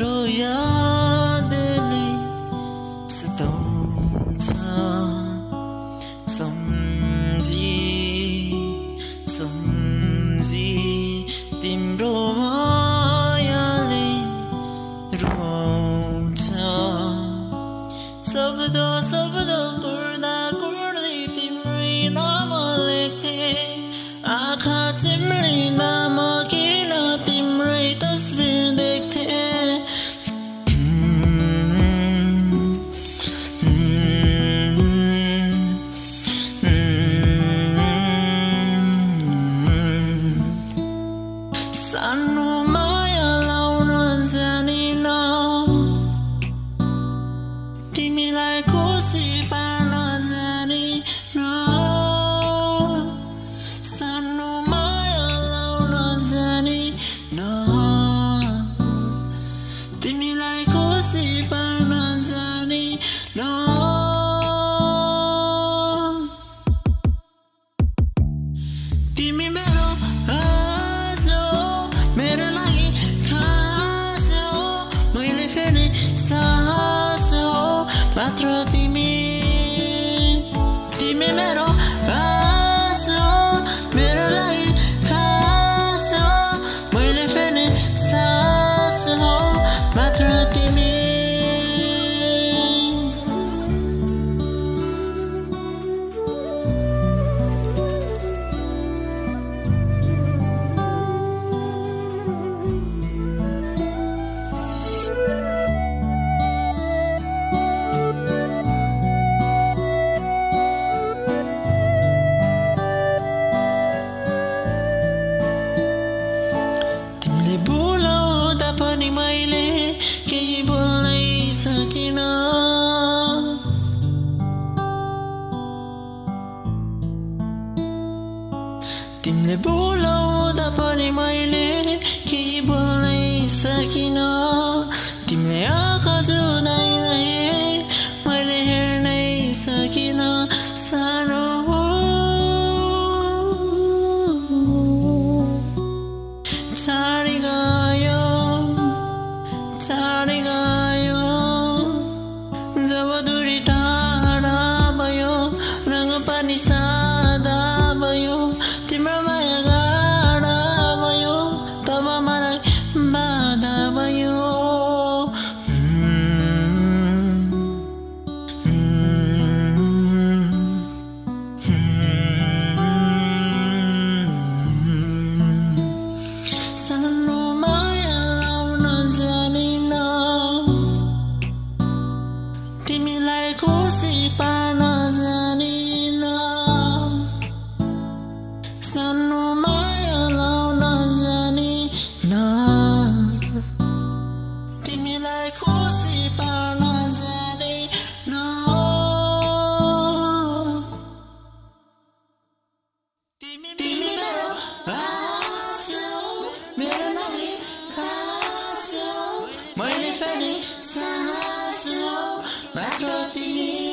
यादले सताउँछ सम्झी सम्झी तिम्रो मायाले रुवाउँछ शब्द कुर्दा कुर्दै तिम्रै नाम लेख्थे आँखा चिम्लिँदा म किन तिम्रै तस्बिर देख्थे सानो माया लाउन जानिन तिमीलाई खुसी पार्न जानिन सानो माया लाउन जानिन तिमीलाई खुसी पार्न जानिन तिमी मेरो आस हो मेरो लागि खास हो मैले फेर्ने साहस हो मात्र तिमी मेरो आस हो मेरो लागि खास हो मैले फेर्ने साहस हो मात्र तिमी बोलाउँदा पनि मैले केही बोल्नै सकिन तिमीले बोलाउँदा पनि मैले केही बोल्नै सकिन तिमीले आँखा जुदाइरहे मैले हेर्नै सकिन सानो छाडी गयो जब दूरी टाढा भयो रङ पनि सादा भयो तिम्रो माया गाढा भयो तब मलाई बाधा भयो सानो माया लाउन जानिन तिमीलाई खुसी पार्न जानिन सानो माया लाउन जानिन तिमीलाई खुसी पार्न जानिन तिमी मेरो आस हो मेरो लागि खास हो मैले फेर्ने साहस हो मात्र तिमी